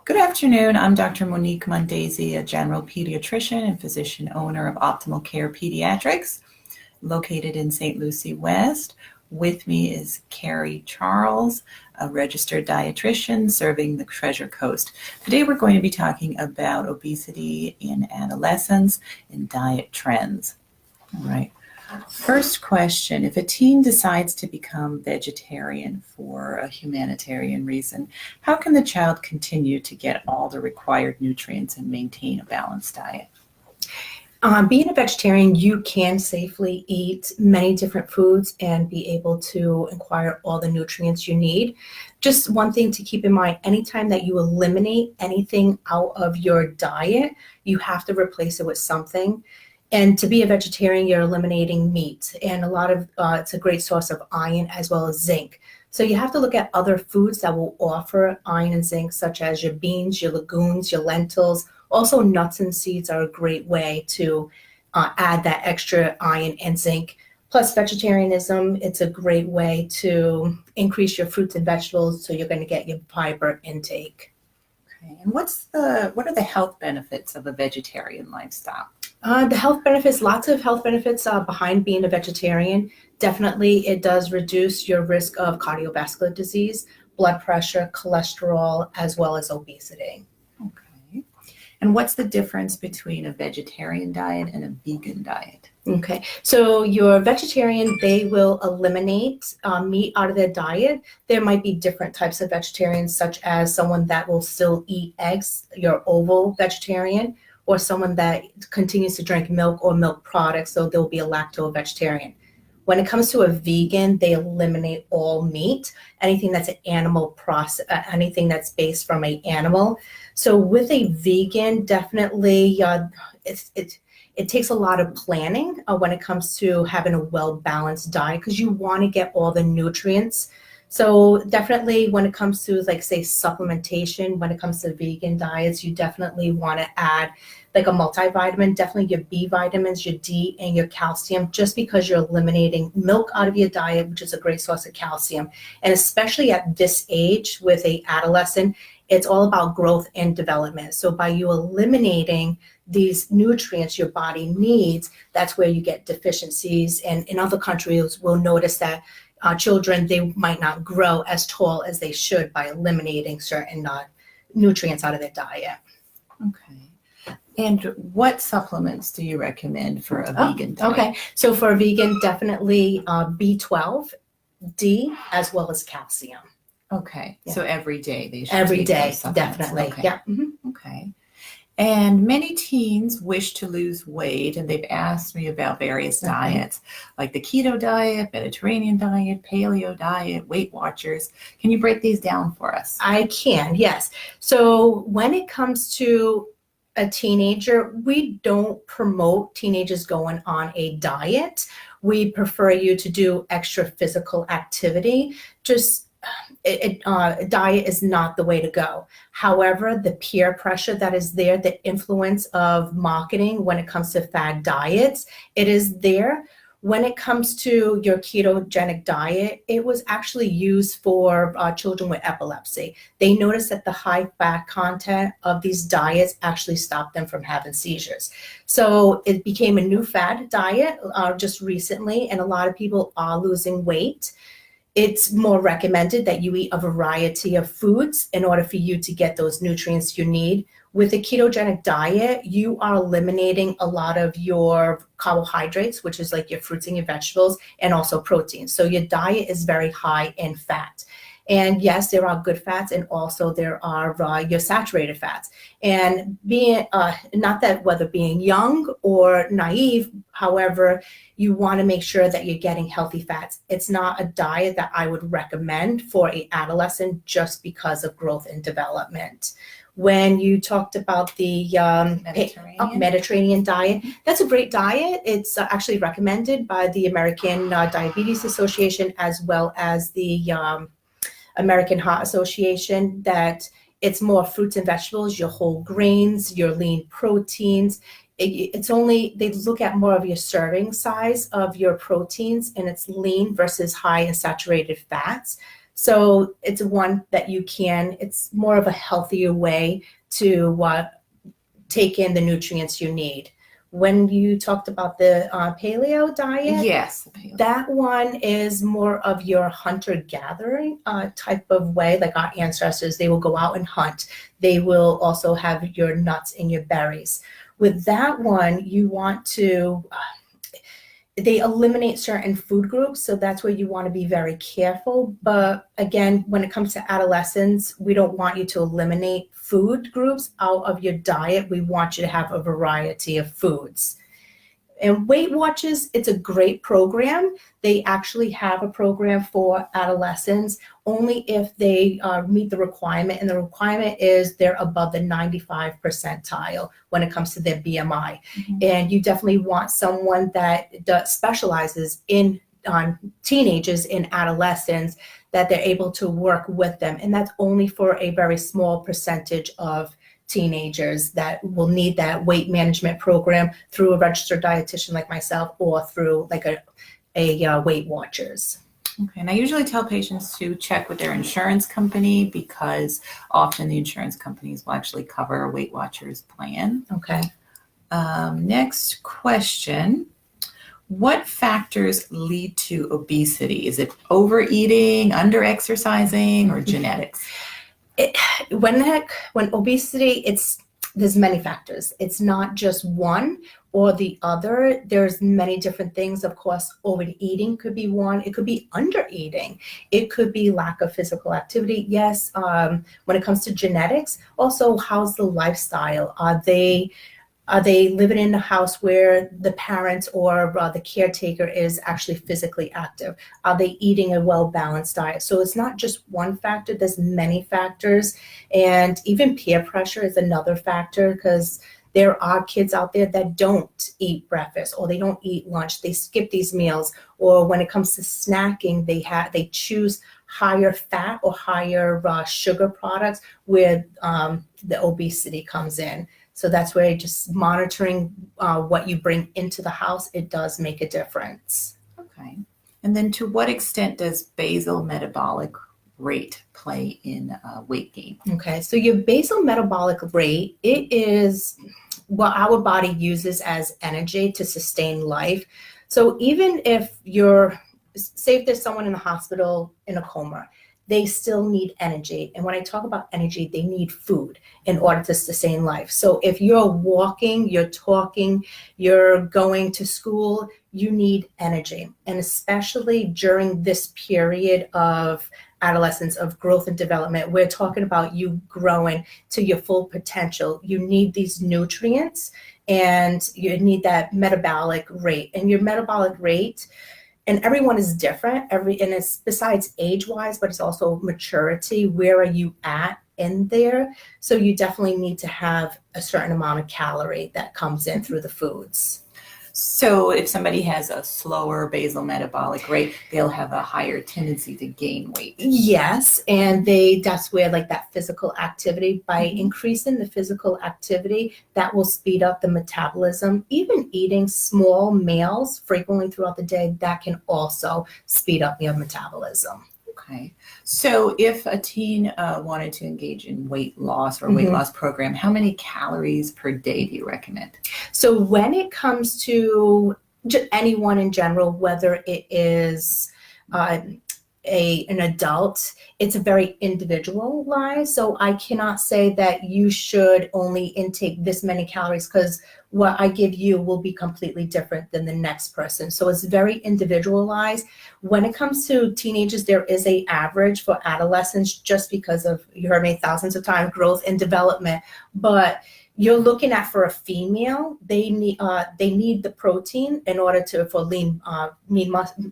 Good afternoon. I'm Dr. Monique Mondesir, a general pediatrician and physician owner of Optimal Care Pediatrics, located in St. Lucie West. With me is Kerri Charles, a registered dietitian serving the Treasure Coast. Today we're going to be talking about obesity in adolescents and diet trends. All right. First question, if a teen decides to become vegetarian for a humanitarian reason, how can the child continue to get all the required nutrients and maintain a balanced diet? Being a vegetarian, you can safely eat many different foods and be able to acquire all the nutrients you need. Just one thing to keep in mind, anytime that you eliminate anything out of your diet, you have to replace it with something. And to be a vegetarian, you're eliminating meat, and it's a great source of iron as well as zinc. So you have to look at other foods that will offer iron and zinc, such as your beans, your legumes, your lentils. Also, nuts and seeds are a great way to add that extra iron and zinc. Plus, vegetarianism, it's a great way to increase your fruits and vegetables, so you're going to get your fiber intake. Okay. And what are the health benefits of a vegetarian lifestyle? The health benefits, lots of health benefits behind being a vegetarian. Definitely, it does reduce your risk of cardiovascular disease, blood pressure, cholesterol, as well as obesity. Okay. And what's the difference between a vegetarian diet and a vegan diet? Okay, so your vegetarian, they will eliminate meat out of their diet. There might be different types of vegetarians, such as someone that will still eat eggs, your ovo vegetarian, or someone that continues to drink milk or milk products, so they'll be a lacto vegetarian. When it comes to a vegan, they eliminate all meat, anything that's an animal process, anything that's based from an animal. So with a vegan, definitely it takes a lot of planning when it comes to having a well-balanced diet, because you want to get all the nutrients. So definitely when it comes to, like, say, supplementation, when it comes to vegan diets, you definitely want to add like a multivitamin, definitely your B vitamins, your D, and your calcium, just because you're eliminating milk out of your diet, which is a great source of calcium. And especially at this age with an adolescent, it's all about growth and development. So by you eliminating these nutrients your body needs, that's where you get deficiencies. And in other countries, we'll notice that children, they might not grow as tall as they should by eliminating certain nutrients out of their diet. Okay. And what supplements do you recommend for a vegan diet? Okay, so for a vegan, definitely B12, D, as well as calcium. Okay, Yeah. So every day they should Every take day, those supplements. definitely. Okay. Yeah. Mm-hmm. Okay. And many teens wish to lose weight, and they've asked me about various diets, like the keto diet, Mediterranean diet, paleo diet, Weight Watchers. Can you break these down for us? I can, yes. So when it comes to a teenager, we don't promote teenagers going on a diet. We prefer you to do extra physical activity. Diet is not the way to go. However, the peer pressure that is there, the influence of marketing when it comes to fad diets, it is there. When it comes to your ketogenic diet, it was actually used for children with epilepsy. They noticed that the high fat content of these diets actually stopped them from having seizures. So it became a new fad diet just recently, and a lot of people are losing weight. It's more recommended that you eat a variety of foods in order for you to get those nutrients you need. With a ketogenic diet, you are eliminating a lot of your carbohydrates, which is like your fruits and your vegetables, and also protein. So your diet is very high in fat. And yes, there are good fats, and also there are your saturated fats. And being, not that whether being young or naive, however, you want to make sure that you're getting healthy fats. It's not a diet that I would recommend for an adolescent just because of growth and development. When you talked about the Mediterranean diet, that's a great diet. It's actually recommended by the American Diabetes Association, as well as the American Heart Association, that it's more fruits and vegetables, your whole grains, your lean proteins. It's only, they look at more of your serving size of your proteins, and it's lean versus high in saturated fats. So it's one that it's more of a healthier way to take in the nutrients you need. When you talked about the paleo diet, yes, the paleo. That one is more of your hunter-gathering type of way. Like our ancestors, they will go out and hunt. They will also have your nuts and your berries. With that one, you want to they eliminate certain food groups, so that's where you want to be very careful. But again, when it comes to adolescents, we don't want you to eliminate food groups out of your diet. We want you to have a variety of foods. And Weight Watchers, it's a great program. They actually have a program for adolescents only if they meet the requirement. And the requirement is they're above the 95 percentile when it comes to their BMI. Mm-hmm. And you definitely want someone that specializes in teenagers and adolescents, that they're able to work with them. And that's only for a very small percentage of teenagers that will need that weight management program through a registered dietitian like myself, or through like a Weight Watchers. Okay, and I usually tell patients to check with their insurance company, because often the insurance companies will actually cover a Weight Watchers plan. Okay. Next question. What factors lead to obesity? Is it overeating, under-exercising, or genetics? When obesity, there's many factors. It's not just one or the other. There's many different things. Of course, overeating could be one. It could be undereating. It could be lack of physical activity. Yes. When it comes to genetics, also, how's the lifestyle? Are they living in a house where the parents or the caretaker is actually physically active? Are they eating a well-balanced diet? So it's not just one factor, there's many factors. And even peer pressure is another factor, because there are kids out there that don't eat breakfast, or they don't eat lunch. They skip these meals. Or when it comes to snacking, they choose higher fat or higher sugar products, where the obesity comes in. So that's where just monitoring what you bring into the house, it does make a difference. Okay. And then to what extent does basal metabolic rate play in weight gain? Okay, so your basal metabolic rate, it is what our body uses as energy to sustain life. So even if say if there's someone in the hospital in a coma, they still need energy. And when I talk about energy, they need food in order to sustain life. So if you're walking, you're talking, you're going to school, you need energy. And especially during this period of adolescence, of growth and development, we're talking about you growing to your full potential. You need these nutrients, and you need that metabolic rate. And your metabolic rate, and everyone is different, and it's besides age-wise, but it's also maturity. Where are you at in there? So you definitely need to have a certain amount of calorie that comes in through the foods. So if somebody has a slower basal metabolic rate, they'll have a higher tendency to gain weight. Yes, and that's where like that physical activity, by increasing the physical activity, that will speed up the metabolism. Even eating small meals frequently throughout the day, that can also speed up your metabolism. Okay. So if a teen wanted to engage in weight loss or weight loss program, how many calories per day do you recommend? So when it comes to anyone in general, whether it is an adult, it's a very individualized. So I cannot say that you should only intake this many calories, because what I give you will be completely different than the next person. So it's very individualized. When it comes to teenagers, there is an average for adolescents, just because of, you heard me thousands of times, growth and development. But you're looking at, for a female, they need the protein in order for lean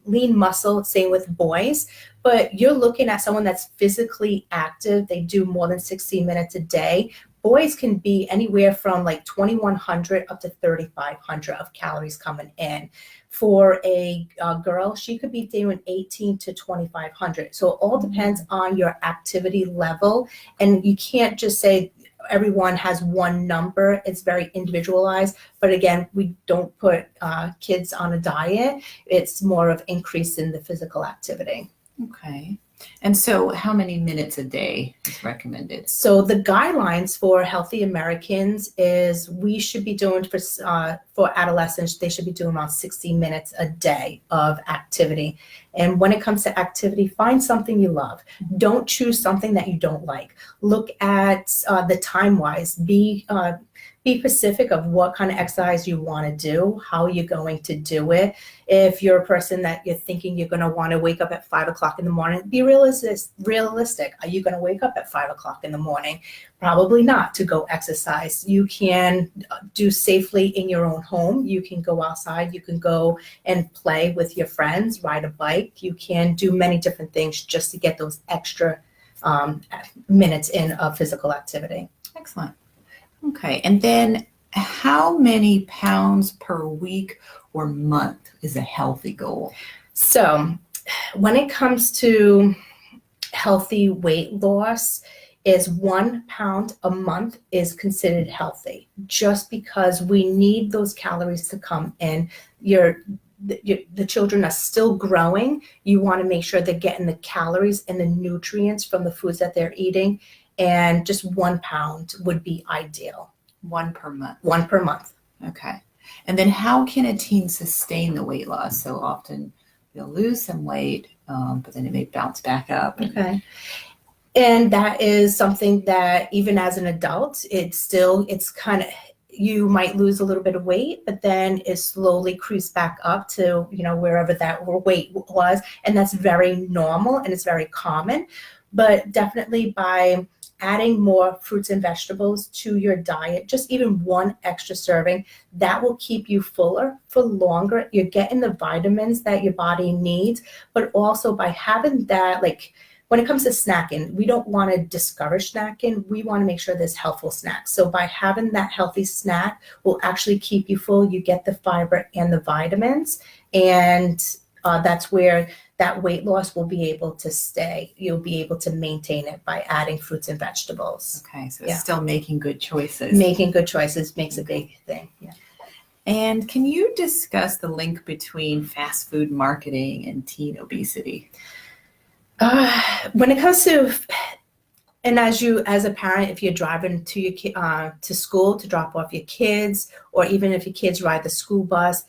muscle. Same with boys. But you're looking at someone that's physically active. They do more than 60 minutes a day. Boys can be anywhere from like 2,100 up to 3,500 of calories coming in. For a girl, she could be doing 18 to 2,500. So it all depends on your activity level. And you can't just say everyone has one number. It's very individualized. But again, we don't put kids on a diet. It's more of increase in the physical activity. Okay. And so how many minutes a day is recommended? So the guidelines for healthy Americans is we should be doing for adolescents, they should be doing around 60 minutes a day of activity. And when it comes to activity, find something you love. Don't choose something that you don't like. Look at the time-wise. Be specific of what kind of exercise you want to do, how you're going to do it. If you're a person that you're thinking you're going to want to wake up at 5 o'clock in the morning, be realistic. Are you going to wake up at 5 o'clock in the morning? Probably not to go exercise. You can do safely in your own home. You can go outside. You can go and play with your friends, ride a bike. You can do many different things just to get those extra minutes in of physical activity. Excellent. Okay, and then how many pounds per week or month is a healthy goal? So when it comes to healthy weight loss, is 1 pound a month is considered healthy, just because we need those calories to come in. The children are still growing. You want to make sure they're getting the calories and the nutrients from the foods that they're eating. And just 1 pound would be ideal. 1 per month. 1 per month. Okay. And then how can a teen sustain the weight loss? So often they'll lose some weight, but then it may bounce back up. Okay. And that is something that even as an adult, it's kind of, you might lose a little bit of weight, but then it slowly creeps back up to, wherever that weight was. And that's very normal and it's very common. But definitely by adding more fruits and vegetables to your diet, just even 1 extra serving, that will keep you fuller for longer. You're getting the vitamins that your body needs, but also by having that, when it comes to snacking, we don't want to discourage snacking. We want to make sure there's healthful snacks. So by having that healthy snack will actually keep you full. You get the fiber and the vitamins, and that's where that weight loss will be able to stay. You'll be able to maintain it by adding fruits and vegetables. Okay, so it's still making good choices. Making good choices makes a big thing. Yeah. And can you discuss the link between fast food marketing and teen obesity? When it comes to, and as a parent, if you're driving to your to school to drop off your kids, or even if your kids ride the school bus,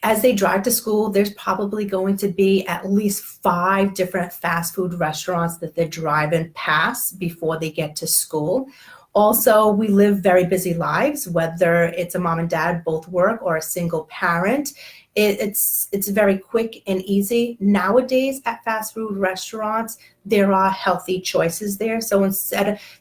as they drive to school, there's probably going to be at least 5 different fast food restaurants that they're driving past before they get to school. Also, we live very busy lives, whether it's a mom and dad both work or a single parent. It's very quick and easy. Nowadays at fast food restaurants, there are healthy choices there. So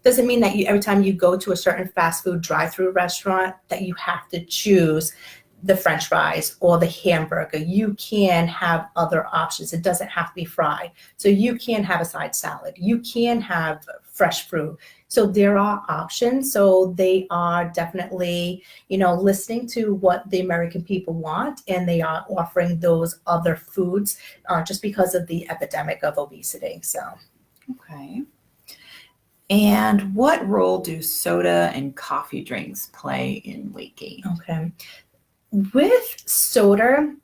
doesn't mean that every time you go to a certain fast food drive-through restaurant that you have to choose the French fries or the hamburger. You can have other options. It doesn't have to be fried. So you can have a side salad. You can have fresh fruit. So there are options. So they are definitely, listening to what the American people want, and they are offering those other foods just because of the epidemic of obesity. So, okay. And what role do soda and coffee drinks play in weight gain? Okay. With soda,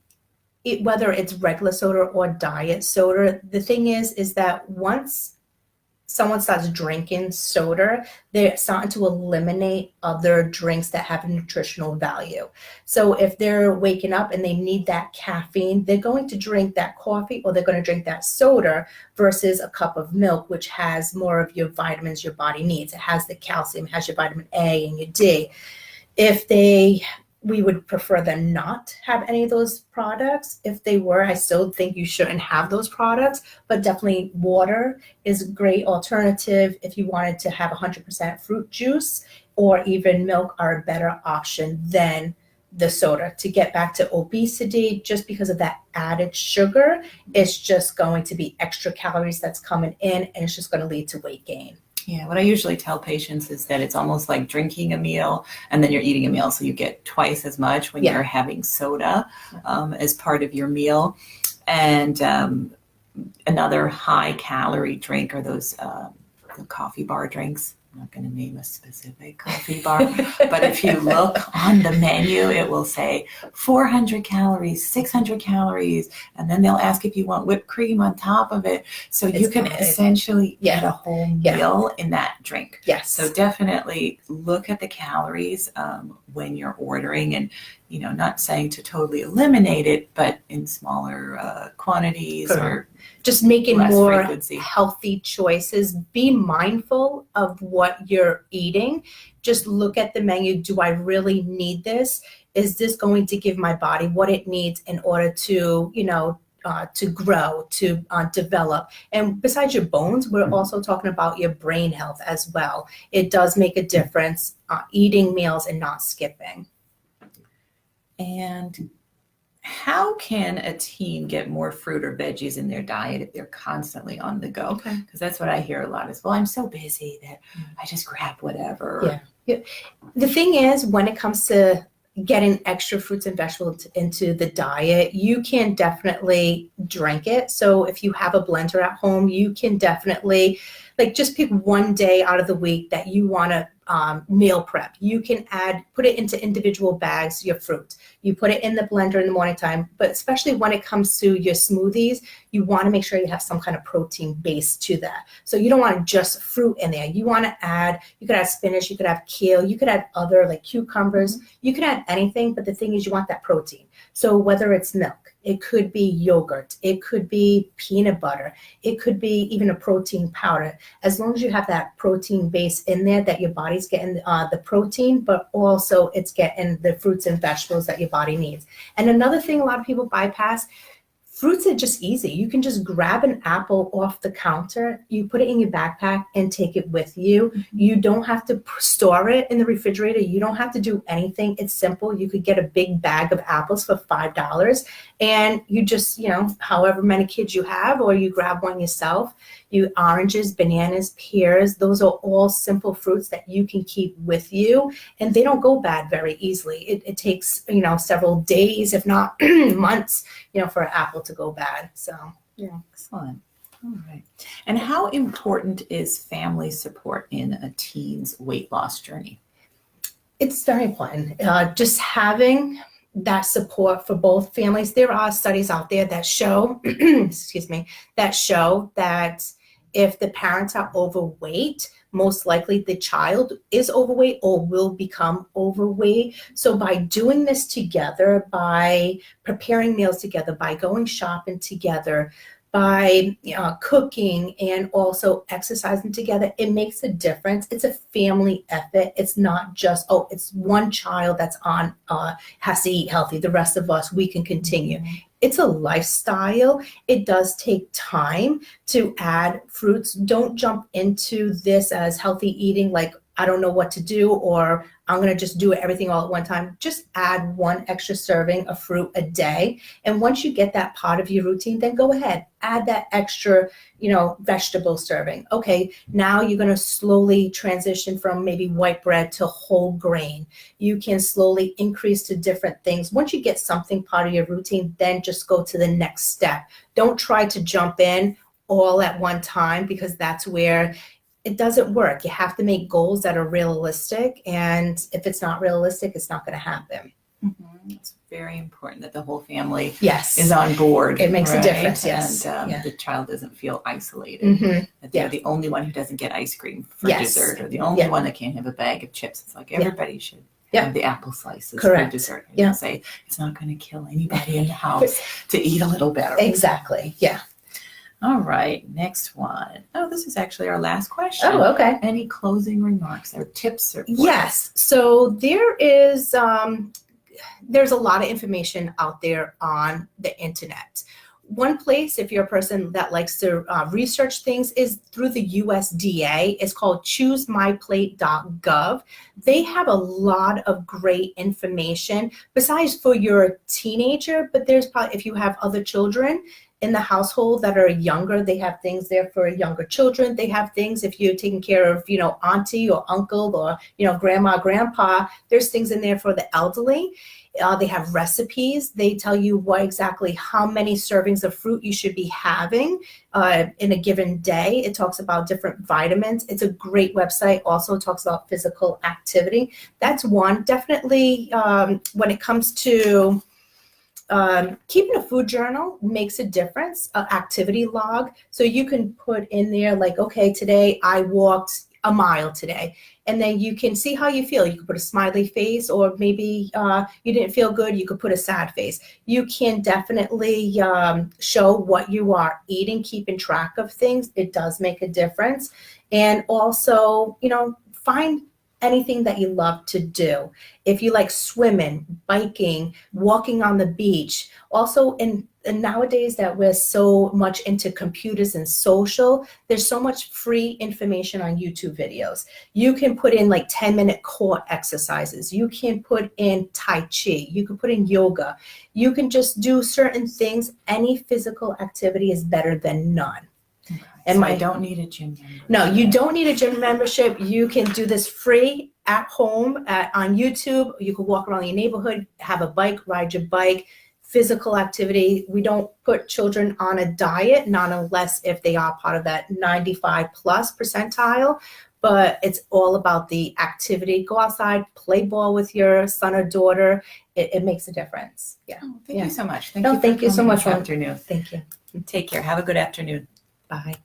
whether it's regular soda or diet soda, the thing is that once someone starts drinking soda, they're starting to eliminate other drinks that have nutritional value. So if they're waking up and they need that caffeine, they're going to drink that coffee or they're going to drink that soda versus a cup of milk, which has more of your vitamins your body needs. It has the calcium, it has your vitamin A and your D. We would prefer them not have any of those products. If they were, I still think you shouldn't have those products, but definitely water is a great alternative. If you wanted to have 100% fruit juice, or even milk are a better option than the soda. To get back to obesity, just because of that added sugar, it's just going to be extra calories that's coming in, and it's just going to lead to weight gain. Yeah, what I usually tell patients is that it's almost like drinking a meal and then you're eating a meal. So you get twice as much when you're having soda as part of your meal. And another high calorie drink are those the coffee bar drinks. I'm not going to name a specific coffee bar, but if you look on the menu, it will say 400 calories, 600 calories, and then they'll ask if you want whipped cream on top of it. So you can essentially get a whole meal in that drink. Yes. So definitely look at the calories when you're ordering, and not saying to totally eliminate it, but in smaller quantities or just making more frequency. Healthy choices. Be mindful of what you're eating. Just look at the menu. Do I really need this? Is this going to give my body what it needs in order to, to grow, to develop? And besides your bones, we're also talking about your brain health as well. It does make a difference eating meals and not skipping. And how can a teen get more fruit or veggies in their diet if they're constantly on the go? Because that's what I hear a lot is, well, I'm so busy that I just grab whatever. Yeah. The thing is, when it comes to getting extra fruits and vegetables into the diet, you can definitely drink it. So if you have a blender at home, you can definitely just pick one day out of the week that you want to meal prep. You can put it into individual bags, your fruit. You put it in the blender in the morning time, but especially when it comes to your smoothies, you want to make sure you have some kind of protein base to that. So you don't want just fruit in there. You want to you could add spinach, you could have kale, you could add other like cucumbers, you could add anything, but the thing is you want that protein. So whether it's milk, it could be yogurt, it could be peanut butter, it could be even a protein powder. As long as you have that protein base in there, that your body's getting the protein, but also it's getting the fruits and vegetables that your body needs. And another thing a lot of people bypass, fruits are just easy. You can just grab an apple off the counter, you put it in your backpack and take it with you. You don't have to store it in the refrigerator. You don't have to do anything. It's simple. You could get a big bag of apples for $5 and you just, however many kids you have, or you grab one yourself. Oranges, bananas, pears, those are all simple fruits that you can keep with you, and they don't go bad very easily. It takes, several days, if not months, for an apple to go bad. So, yeah. Excellent. All right. And how important is family support in a teen's weight loss journey? It's very important. Just having that support for both families. There are studies out there that show, that if the parents are overweight, most likely the child is overweight or will become overweight. So by doing this together, by preparing meals together, by going shopping together, by cooking and also exercising together, it makes a difference. It's a family effort. It's not just, it's one child that's has to eat healthy. The rest of us, we can continue. It's a lifestyle. It does take time to add fruits. Don't jump into this as healthy eating, like I don't know what to do, or I'm going to just do everything all at one time. Just add one extra serving of fruit a day. And once you get that part of your routine, then go ahead, add that extra, vegetable serving. Okay, now you're going to slowly transition from maybe white bread to whole grain. You can slowly increase to different things. Once you get something part of your routine, then just go to the next step. Don't try to jump in all at one time, because that's where it doesn't work. You have to make goals that are realistic. And if it's not realistic, it's not going to happen. It's very important that the whole family yes. is on board. It makes a difference, yes. And the child doesn't feel isolated. That they're the only one who doesn't get ice cream for dessert, or the only one that can't have a bag of chips. It's like everybody should have the apple slices for dessert. And say it's not going to kill anybody in the house to eat a little better. Exactly, yeah. All right, next one. Oh, this is actually our last question. Oh, okay. Any closing remarks or tips or Yes. So there is there's a lot of information out there on the internet. One place, if you're a person that likes to research things, is through the USDA. It's called choosemyplate.gov. They have a lot of great information besides for your teenager, but there's probably, if you have other children, in the household that are younger, they have things there for younger children. They have things if you're taking care of, auntie or uncle or, grandma, grandpa, there's things in there for the elderly. They have recipes. They tell you how many servings of fruit you should be having in a given day. It talks about different vitamins. It's a great website. Also talks about physical activity. That's one. Definitely when it comes to keeping a food journal makes a difference, an activity log. So you can put in there like, okay, today I walked a mile today. And then you can see how you feel. You could put a smiley face, or maybe you didn't feel good. You could put a sad face. You can definitely show what you are eating, keeping track of things. It does make a difference. And also, find anything that you love to do. If you like swimming, biking, walking on the beach. Also, and nowadays that we're so much into computers and social, there's so much free information on YouTube videos. You can put in like 10-minute core exercises. You can put in Tai Chi. You can put in yoga. You can just do certain things. Any physical activity is better than none. Okay. And I don't need a gym membership. No, you don't need a gym membership. You can do this free at home on YouTube. You can walk around your neighborhood, have a bike, ride your bike. Physical activity. We don't put children on a diet, not unless if they are part of that 95 plus percentile, but it's all about the activity. Go outside, play ball with your son or daughter. It makes a difference. Yeah. Oh, thank you so much. Thank you so much this afternoon. Thank you. Take care. Have a good afternoon. Bye.